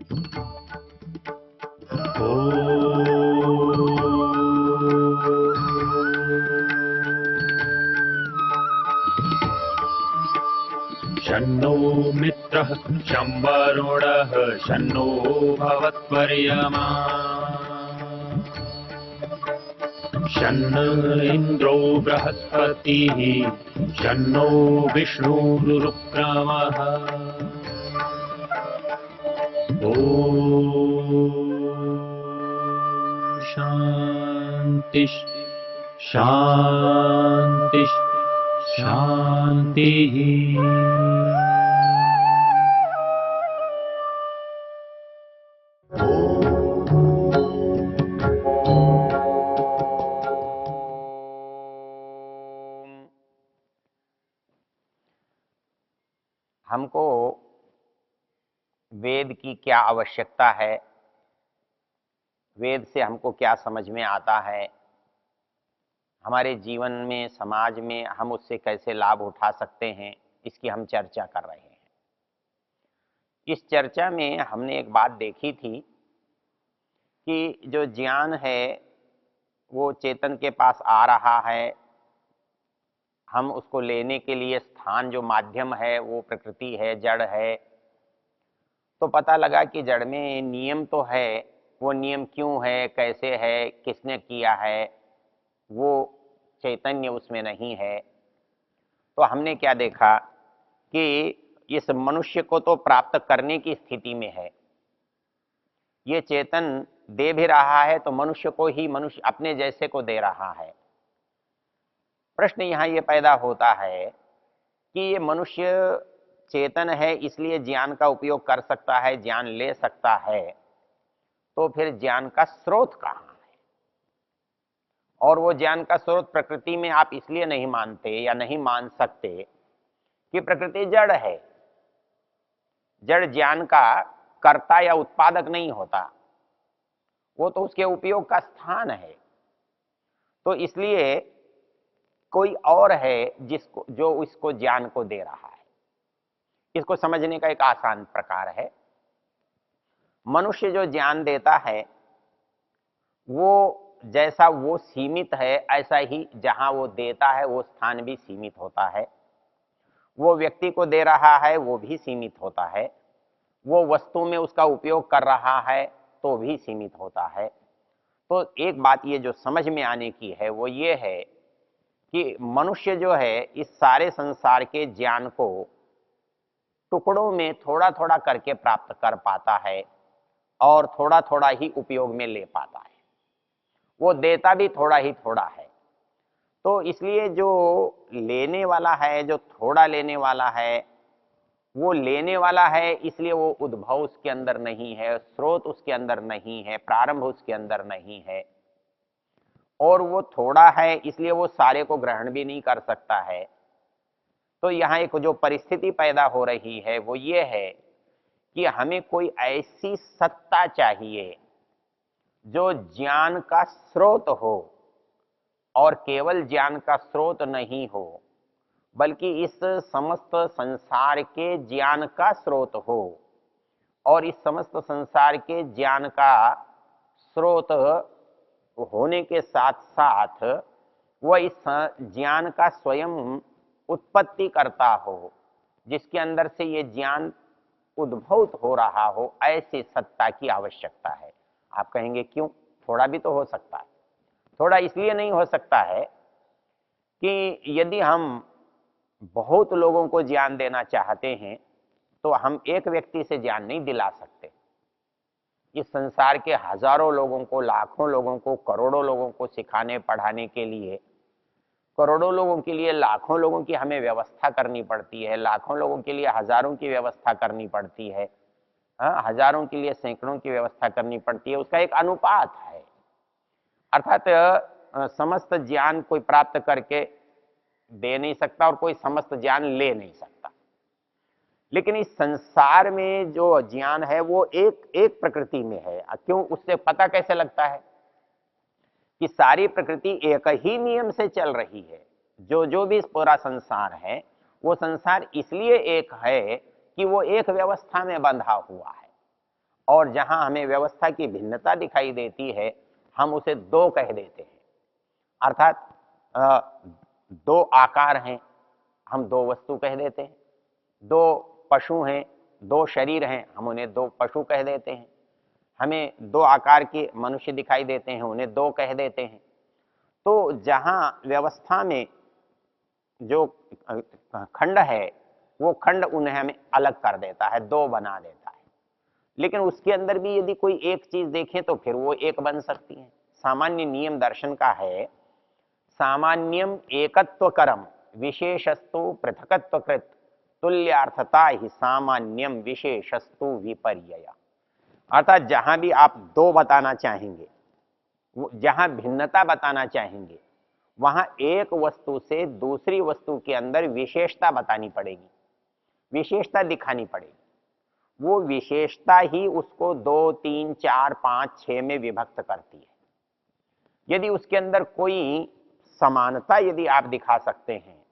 शन्नो मित्रः शं वरुणः शन्नो भवत्वर्यमा शन्न इन्द्रो बृहस्पतिः शन्नो विष्णुरुक्रमः ॐ शान्ति शान्ति शान्तिः। हमको वेद की क्या आवश्यकता है, वेद से हमको क्या समझ में आता है, हमारे जीवन में समाज में हम उससे कैसे लाभ उठा सकते हैं, इसकी हम चर्चा कर रहे हैं। इस चर्चा में हमने एक बात देखी थी कि जो ज्ञान है वो चेतन के पास आ रहा है, हम उसको लेने के लिए स्थान जो माध्यम है वो प्रकृति है, जड़ है। तो पता लगा कि जड़ में नियम तो है, वो नियम क्यों है, कैसे है, किसने किया है, वो चैतन्य उसमें नहीं है। तो हमने क्या देखा कि इस मनुष्य को तो प्राप्त करने की स्थिति में है, ये चेतन दे भी रहा है तो मनुष्य को ही, मनुष्य अपने जैसे को दे रहा है। प्रश्न यहाँ ये पैदा होता है कि ये मनुष्य चेतन है इसलिए ज्ञान का उपयोग कर सकता है, ज्ञान ले सकता है, तो फिर ज्ञान का स्रोत कहाँ है? और वो ज्ञान का स्रोत प्रकृति में आप इसलिए नहीं मानते या नहीं मान सकते कि प्रकृति जड़ है। जड़ ज्ञान का कर्ता या उत्पादक नहीं होता, वो तो उसके उपयोग का स्थान है। तो इसलिए कोई और है जिसको, जो इसको ज्ञान को दे रहा है। इसको समझने का एक आसान प्रकार है, मनुष्य जो ज्ञान देता है वो जैसा वो सीमित है, ऐसा ही जहां वो देता है वो स्थान भी सीमित होता है। वो व्यक्ति को दे रहा है वो भी सीमित होता है, वो वस्तु में उसका उपयोग कर रहा है तो भी सीमित होता है। तो एक बात ये जो समझ में आने की है वो ये है कि मनुष्य जो है इस सारे संसार के ज्ञान को टुकड़ों में थोड़ा थोड़ा करके प्राप्त कर पाता है और थोड़ा थोड़ा ही उपयोग में ले पाता है, वो देता भी थोड़ा ही थोड़ा है। तो इसलिए जो लेने वाला है, जो थोड़ा लेने वाला है, वो लेने वाला है इसलिए वो उद्भव उसके अंदर नहीं है, स्रोत उसके अंदर नहीं है, प्रारंभ उसके अंदर नहीं है। और वो थोड़ा है इसलिए वो सारे को ग्रहण भी नहीं कर सकता है। तो यहाँ एक जो परिस्थिति पैदा हो रही है वो ये है कि हमें कोई ऐसी सत्ता चाहिए जो ज्ञान का स्रोत हो, और केवल ज्ञान का स्रोत नहीं हो बल्कि इस समस्त संसार के ज्ञान का स्रोत हो। और इस समस्त संसार के ज्ञान का स्रोत होने के साथ साथ वह इस ज्ञान का स्वयं उत्पत्ति करता हो, जिसके अंदर से ये ज्ञान उद्भूत हो रहा हो, ऐसी सत्ता की आवश्यकता है। आप कहेंगे क्यों? थोड़ा भी तो हो सकता है। थोड़ा इसलिए नहीं हो सकता है कि यदि हम बहुत लोगों को ज्ञान देना चाहते हैं तो हम एक व्यक्ति से ज्ञान नहीं दिला सकते। इस संसार के हजारों लोगों को, लाखों लोगों को, करोड़ों लोगों को सिखाने पढ़ाने के लिए, करोड़ों लोगों के लिए लाखों लोगों की हमें व्यवस्था करनी पड़ती है, लाखों लोगों के लिए हजारों की व्यवस्था करनी पड़ती है, हजारों के लिए सैकड़ों की व्यवस्था करनी पड़ती है। उसका एक अनुपात है। अर्थात समस्त ज्ञान कोई प्राप्त करके दे नहीं सकता और कोई समस्त ज्ञान ले नहीं सकता। लेकिन इस संसार में जो ज्ञान है वो एक एक प्रकृति में है। क्यों? उससे पता कैसे लगता है कि सारी प्रकृति एक ही नियम से चल रही है। जो जो भी पूरा संसार है वो संसार इसलिए एक है कि वो एक व्यवस्था में बंधा हुआ है। और जहां हमें व्यवस्था की भिन्नता दिखाई देती है हम उसे दो कह देते हैं। अर्थात दो आकार हैं, हम दो वस्तु कह देते हैं। दो पशु हैं, दो शरीर हैं, हम उन्हें दो पशु कह देते हैं। हमें दो आकार के मनुष्य दिखाई देते हैं, उन्हें दो कह देते हैं। तो जहां व्यवस्था में जो खंड है वो खंड उन्हें हमें अलग कर देता है, दो बना देता है। लेकिन उसके अंदर भी यदि कोई एक चीज देखें तो फिर वो एक बन सकती है। सामान्य नियम दर्शन का है, सामान्यम एकत्वकरम विशेषस्तु पृथकत्वकृत तुल्यार्थता ही सामान्यम विशेषस्तु विपर्यय। अर्थात जहां भी आप दो बताना चाहेंगे, जहां भिन्नता बताना चाहेंगे, वहां एक वस्तु से दूसरी वस्तु के अंदर विशेषता बतानी पड़ेगी, विशेषता दिखानी पड़ेगी। वो विशेषता ही उसको 2, 3, 4, 5, 6 में विभक्त करती है। यदि उसके अंदर कोई समानता यदि आप दिखा सकते हैं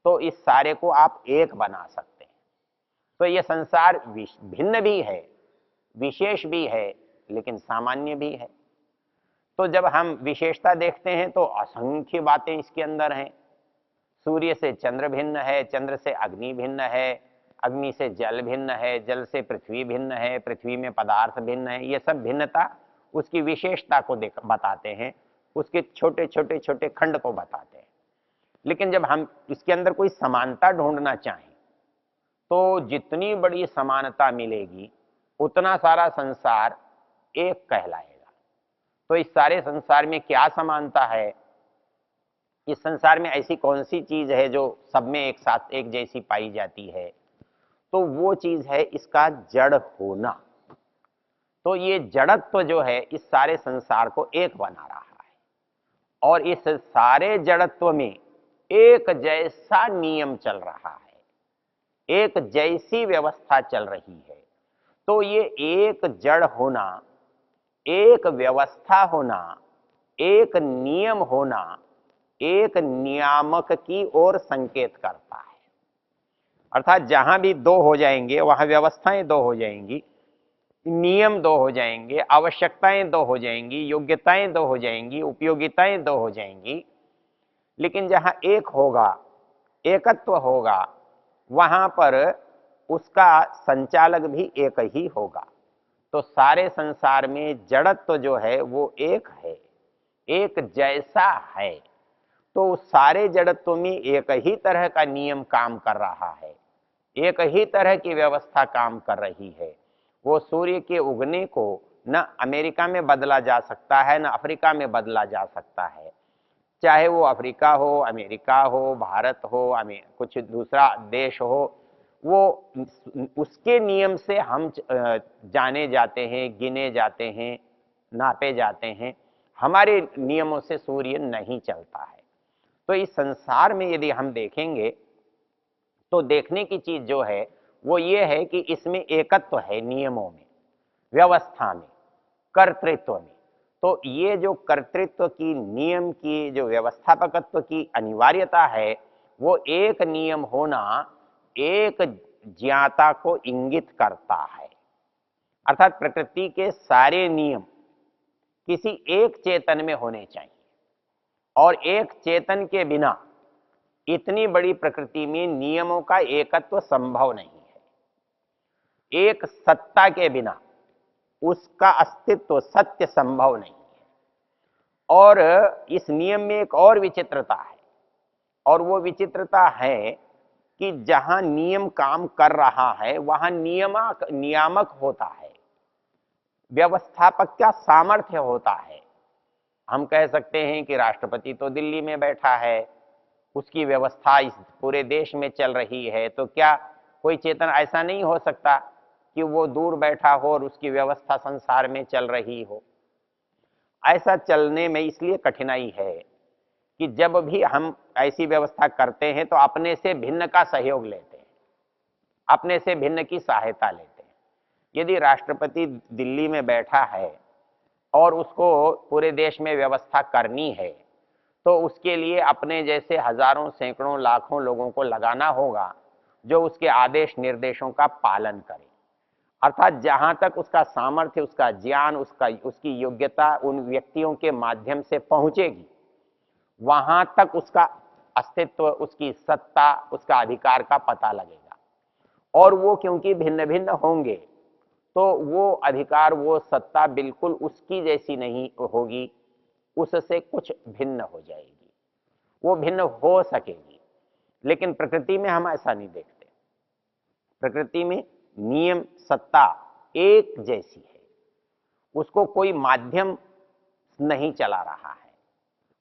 तो इस सारे को आप एक बना सकते हैं। तो यह संसार भिन्न भी है, विशेष भी है, लेकिन सामान्य भी है। तो जब हम विशेषता देखते हैं तो असंख्य बातें इसके अंदर हैं। सूर्य से चंद्र भिन्न है, चंद्र से अग्नि भिन्न है, अग्नि से जल भिन्न है, जल से पृथ्वी भिन्न है, पृथ्वी में पदार्थ भिन्न है। ये सब भिन्नता उसकी विशेषता को बताते हैं, उसके छोटे छोटे छोटे खंड को बताते हैं। लेकिन जब हम इसके अंदर कोई समानता ढूंढना चाहें तो जितनी बड़ी समानता मिलेगी उतना सारा संसार एक कहलाएगा। तो इस सारे संसार में क्या समानता है? इस संसार में ऐसी कौन सी चीज है जो सब में एक साथ एक जैसी पाई जाती है? तो वो चीज है इसका जड़ होना। तो ये जड़त्व जो है इस सारे संसार को एक बना रहा है और इस सारे जड़त्व में एक जैसा नियम चल रहा है, एक जैसी व्यवस्था चल रही है। तो ये एक जड़ होना, एक व्यवस्था होना, एक नियम होना, एक नियामक की ओर संकेत करता है। अर्थात जहां भी दो हो जाएंगे वहां व्यवस्थाएं दो हो जाएंगी, नियम दो हो जाएंगे, आवश्यकताएं दो हो जाएंगी, योग्यताएं दो हो जाएंगी, उपयोगिताएं दो हो जाएंगी। लेकिन जहां एक होगा, एकत्व होगा, वहां पर उसका संचालक भी एक ही होगा। तो सारे संसार में जड़त्व जो है वो एक है, एक जैसा है। तो सारे जड़त्व में एक ही तरह का नियम काम कर रहा है, एक ही तरह की व्यवस्था काम कर रही है। वो सूर्य के उगने को न अमेरिका में बदला जा सकता है, न अफ्रीका में बदला जा सकता है। चाहे वो अफ्रीका हो, अमेरिका हो, भारत हो, कुछ दूसरा देश हो, वो उसके नियम से हम जाने जाते हैं, गिने जाते हैं, नापे जाते हैं। हमारे नियमों से सूर्य नहीं चलता है। तो इस संसार में यदि हम देखेंगे तो देखने की चीज जो है वो ये है कि इसमें एकत्व है, नियमों में, व्यवस्था में, कर्तृत्व में। तो ये जो कर्तृत्व की, नियम की, जो व्यवस्थापकत्व की अनिवार्यता है वो एक नियम होना एक ज्ञाता को इंगित करता है। अर्थात प्रकृति के सारे नियम किसी एक चेतन में होने चाहिए और एक चेतन के बिना इतनी बड़ी प्रकृति में नियमों का एकत्व संभव नहीं है। एक सत्ता के बिना उसका अस्तित्व, सत्य संभव नहीं है। और इस नियम में एक और विचित्रता है, और वो विचित्रता है कि जहां नियम काम कर रहा है वहां नियामक होता है, व्यवस्थापक का सामर्थ्य होता है। हम कह सकते हैं कि राष्ट्रपति तो दिल्ली में बैठा है, उसकी व्यवस्था इस पूरे देश में चल रही है। तो क्या कोई चेतन ऐसा नहीं हो सकता कि वो दूर बैठा हो और उसकी व्यवस्था संसार में चल रही हो? ऐसा चलने में इसलिए कठिनाई है कि जब भी हम ऐसी व्यवस्था करते हैं तो अपने से भिन्न का सहयोग लेते हैं, अपने से भिन्न की सहायता लेते हैं। यदि राष्ट्रपति दिल्ली में बैठा है और उसको पूरे देश में व्यवस्था करनी है तो उसके लिए अपने जैसे हजारों, सैकड़ों, लाखों लोगों को लगाना होगा जो उसके आदेश निर्देशों का पालन करें। अर्थात जहां तक उसका सामर्थ्य, उसका ज्ञान, उसकी योग्यता उन व्यक्तियों के माध्यम से पहुंचेगी, वहां तक उसका अस्तित्व, उसकी सत्ता, उसका अधिकार का पता लगेगा। और वो क्योंकि भिन्न भिन्न होंगे, तो वो अधिकार, वो सत्ता बिल्कुल उसकी जैसी नहीं होगी, उससे कुछ भिन्न हो जाएगी, वो भिन्न हो सकेगी। लेकिन प्रकृति में हम ऐसा नहीं देखते। प्रकृति में नियम, सत्ता एक जैसी है, उसको कोई माध्यम नहीं चला रहा है,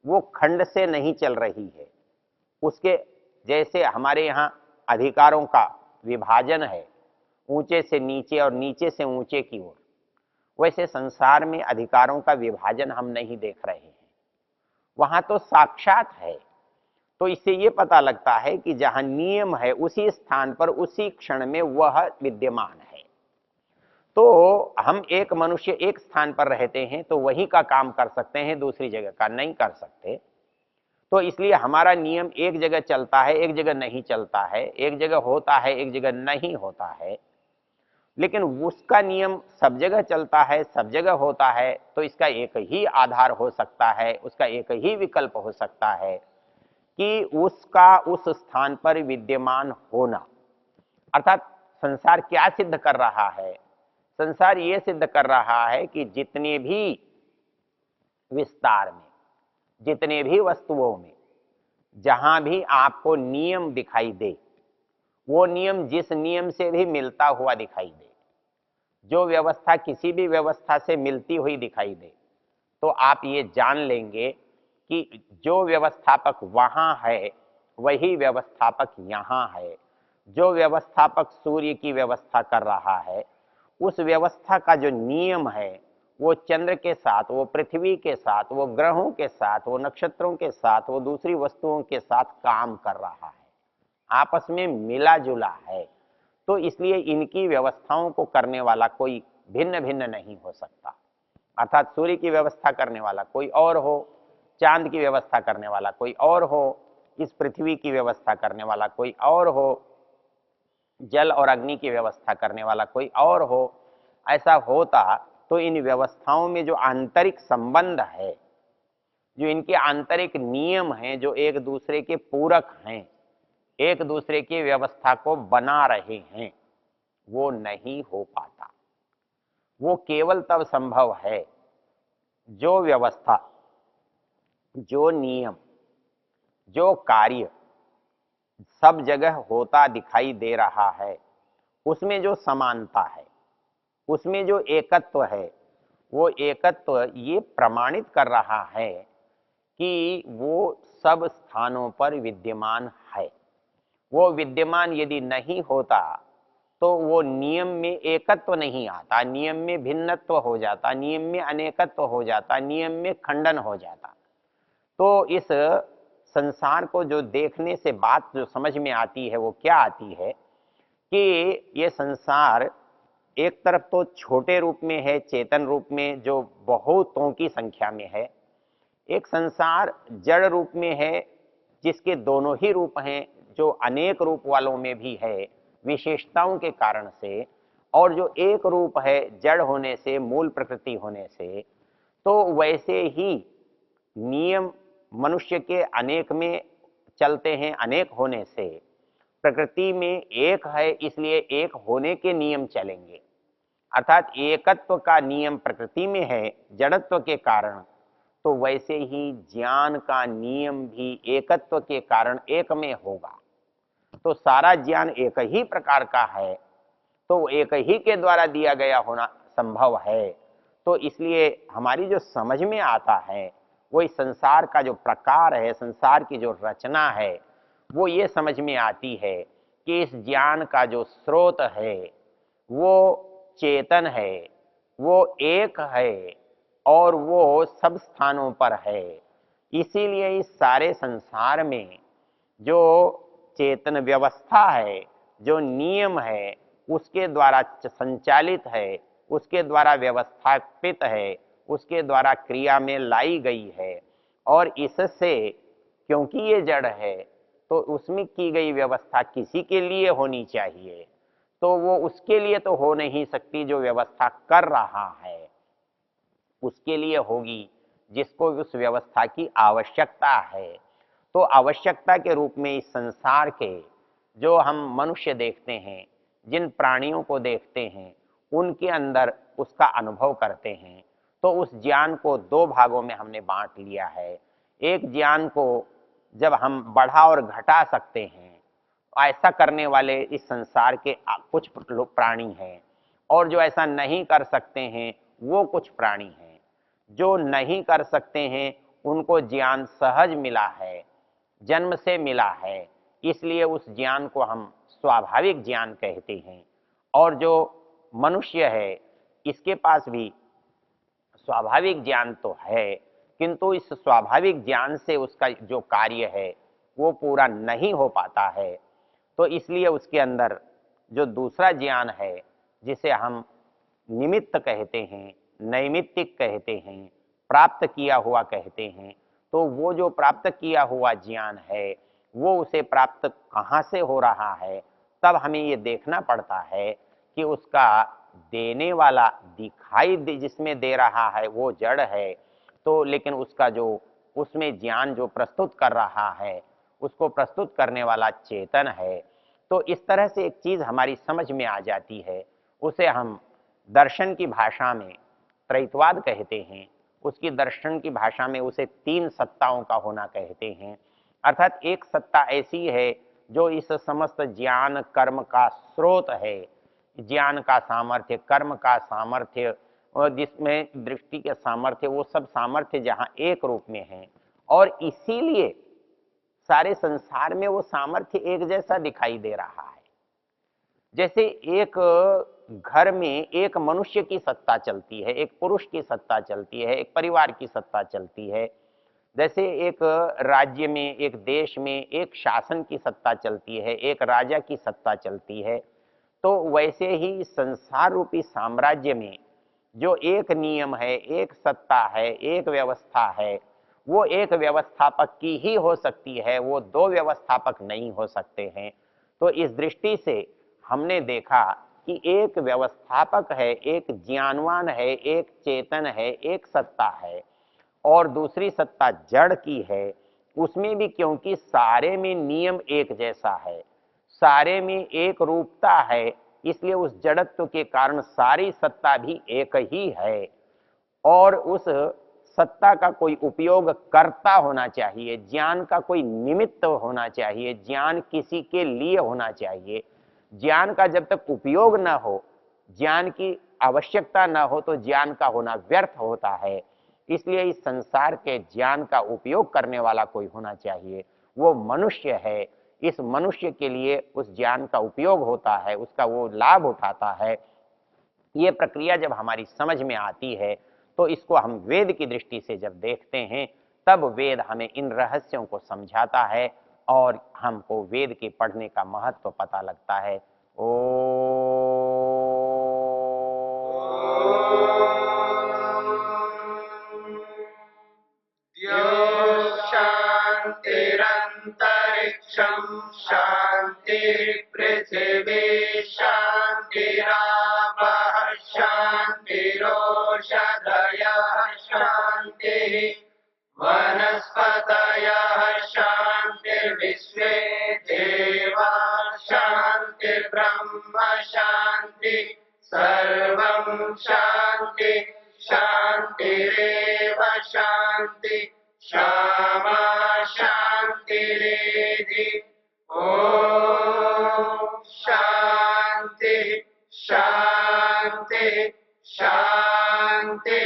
वो खंड से नहीं चल रही है। उसके जैसे हमारे यहाँ अधिकारों का विभाजन है, ऊंचे से नीचे और नीचे से ऊंचे की ओर, वैसे संसार में अधिकारों का विभाजन हम नहीं देख रहे हैं। वहां तो साक्षात है। तो इससे ये पता लगता है कि जहां नियम है, उसी स्थान पर उसी क्षण में वह विद्यमान है। तो हम एक मनुष्य एक स्थान पर रहते हैं तो वही का काम कर सकते हैं, दूसरी जगह का नहीं कर सकते। तो इसलिए हमारा नियम एक जगह चलता है, एक जगह नहीं चलता है, एक जगह होता है, एक जगह नहीं होता है। लेकिन उसका नियम सब जगह चलता है, सब जगह होता है, तो इसका एक ही आधार हो सकता है, उसका एक ही विकल्प हो सकता है कि उसका उस स्थान पर विद्यमान होना। अर्थात संसार क्या सिद्ध कर रहा है? संसार ये सिद्ध कर रहा है कि जितने भी विस्तार में, जितने भी वस्तुओं में, जहां भी आपको नियम दिखाई दे, वो नियम जिस नियम से भी मिलता हुआ दिखाई दे, जो व्यवस्था किसी भी व्यवस्था से मिलती हुई दिखाई दे, तो आप ये जान लेंगे कि जो व्यवस्थापक वहां है वही व्यवस्थापक यहाँ है। जो व्यवस्थापक सूर्य की व्यवस्था कर रहा है, उस व्यवस्था का जो नियम है वो चंद्र के साथ, वो पृथ्वी के साथ, वो ग्रहों के साथ, वो नक्षत्रों के साथ, वो दूसरी वस्तुओं के साथ काम कर रहा है, आपस में मिला जुला है। तो इसलिए इनकी व्यवस्थाओं को करने वाला कोई भिन्न भिन्न नहीं हो सकता। अर्थात सूर्य की व्यवस्था करने वाला कोई और हो, चांद की व्यवस्था करने वाला कोई और हो, इस पृथ्वी की व्यवस्था करने वाला कोई और हो, जल और अग्नि की व्यवस्था करने वाला कोई और हो। ऐसा होता तो इन व्यवस्थाओं में जो आंतरिक संबंध है, जो इनके आंतरिक नियम हैं, जो एक दूसरे के पूरक हैं, एक दूसरे की व्यवस्था को बना रहे हैं, वो नहीं हो पाता। वो केवल तब संभव है जो व्यवस्था, जो नियम, जो कार्य सब जगह होता दिखाई दे रहा है, उसमें जो समानता है, उसमें जो एकत्व है, वो एकत्व ये प्रमाणित कर रहा है कि वो सब स्थानों पर विद्यमान है। वो विद्यमान यदि नहीं होता तो वो नियम में एकत्व नहीं आता, नियम में भिन्नत्व हो जाता, नियम में अनेकत्व हो जाता, नियम में खंडन हो जाता। तो इस संसार को जो देखने से बात जो समझ में आती है वो क्या आती है कि ये संसार एक तरफ तो छोटे रूप में है, चेतन रूप में जो बहुतों की संख्या में है, एक संसार जड़ रूप में है जिसके दोनों ही रूप हैं, जो अनेक रूप वालों में भी है विशेषताओं के कारण से, और जो एक रूप है जड़ होने से, मूल प्रकृति होने से। तो वैसे ही नियम मनुष्य के अनेक में चलते हैं, अनेक होने से प्रकृति में एक है, इसलिए एक होने के नियम चलेंगे। अर्थात एकत्व का नियम प्रकृति में है जड़त्व के कारण, तो वैसे ही ज्ञान का नियम भी एकत्व के कारण एक में होगा। तो सारा ज्ञान एक ही प्रकार का है, तो एक ही के द्वारा दिया गया होना संभव है। तो इसलिए हमारी जो समझ में आता है वही संसार का जो प्रकार है, संसार की जो रचना है, वो ये समझ में आती है कि इस ज्ञान का जो स्रोत है वो चेतन है, वो एक है और वो सब स्थानों पर है। इसीलिए इस सारे संसार में जो चेतन व्यवस्था है, जो नियम है, उसके द्वारा संचालित है, उसके द्वारा व्यवस्थापित है, उसके द्वारा क्रिया में लाई गई है। और इससे क्योंकि ये जड़ है तो उसमें की गई व्यवस्था किसी के लिए होनी चाहिए, तो वो उसके लिए तो हो नहीं सकती जो व्यवस्था कर रहा है, उसके लिए होगी जिसको उस व्यवस्था की आवश्यकता है। तो आवश्यकता के रूप में इस संसार के जो हम मनुष्य देखते हैं, जिन प्राणियों को देखते हैं, उनके अंदर उसका अनुभव करते हैं। तो उस ज्ञान को दो भागों में हमने बांट लिया है। एक ज्ञान को जब हम बढ़ा और घटा सकते हैं, ऐसा करने वाले इस संसार के कुछ प्राणी हैं, और जो ऐसा नहीं कर सकते हैं वो कुछ प्राणी हैं। जो नहीं कर सकते हैं उनको ज्ञान सहज मिला है, जन्म से मिला है, इसलिए उस ज्ञान को हम स्वाभाविक ज्ञान कहते हैं। और जो मनुष्य है इसके पास भी स्वाभाविक ज्ञान तो है, किंतु इस स्वाभाविक ज्ञान से उसका जो कार्य है वो पूरा नहीं हो पाता है। तो इसलिए उसके अंदर जो दूसरा ज्ञान है, जिसे हम निमित्त कहते हैं, नैमित्तिक कहते हैं, प्राप्त किया हुआ कहते हैं, तो वो जो प्राप्त किया हुआ ज्ञान है वो उसे प्राप्त कहाँ से हो रहा है, तब हमें ये देखना पड़ता है कि उसका देने वाला दिखाई जिसमें दे रहा है वो जड़ है, तो लेकिन उसका जो उसमें ज्ञान जो प्रस्तुत कर रहा है उसको प्रस्तुत करने वाला चेतन है। तो इस तरह से एक चीज हमारी समझ में आ जाती है, उसे हम दर्शन की भाषा में त्रैतवाद कहते हैं। उसकी दर्शन की भाषा में उसे तीन सत्ताओं का होना कहते हैं। अर्थात एक सत्ता ऐसी है जो इस समस्त ज्ञान कर्म का स्रोत है, ज्ञान का सामर्थ्य, कर्म का सामर्थ्य, और जिसमें दृष्टि के सामर्थ्य, वो सब सामर्थ्य जहाँ एक रूप में है, और इसीलिए सारे संसार में वो सामर्थ्य एक जैसा दिखाई दे रहा है। जैसे एक घर में एक मनुष्य की सत्ता चलती है, एक पुरुष की सत्ता चलती है, एक परिवार की सत्ता चलती है, जैसे एक राज्य में, एक देश में एक शासन की सत्ता चलती है, एक राजा की सत्ता चलती है, तो वैसे ही संसार रूपी साम्राज्य में जो एक नियम है, एक सत्ता है, एक व्यवस्था है, वो एक व्यवस्थापक की ही हो सकती है, वो दो व्यवस्थापक नहीं हो सकते हैं। तो इस दृष्टि से हमने देखा कि एक व्यवस्थापक है, एक ज्ञानवान है, एक चेतन है, एक सत्ता है, और दूसरी सत्ता जड़ की है। उसमें भी क्योंकि सारे में नियम एक जैसा है, सारे में एक रूपता है, इसलिए उस जड़त्व के कारण सारी सत्ता भी एक ही है। और उस सत्ता का कोई उपयोग करता होना चाहिए, ज्ञान का कोई निमित्त होना चाहिए, ज्ञान किसी के लिए होना चाहिए। ज्ञान का जब तक उपयोग न हो, ज्ञान की आवश्यकता न हो, तो ज्ञान का होना व्यर्थ होता है। इसलिए इस संसार के ज्ञान का उपयोग करने वाला कोई होना चाहिए, वो मनुष्य है। इस मनुष्य के लिए उस ज्ञान का उपयोग होता है, उसका वो लाभ उठाता है। ये प्रक्रिया जब हमारी समझ में आती है, तो इसको हम वेद की दृष्टि से जब देखते हैं, तब वेद हमें इन रहस्यों को समझाता है और हमको वेद के पढ़ने का महत्व पता लगता है। ओ शांतिरंतरिक्षं शांति पृथिवी शांतिरापः शांतिरोषधयः शांतिः वनस्पतयः शांतिर्विश्वे देवा शांतिर्ब्रह्म शांति सर्वं शांति शांतिरेव शांति क्षमा शांतिरेधि। ओम शांति शांति शांति।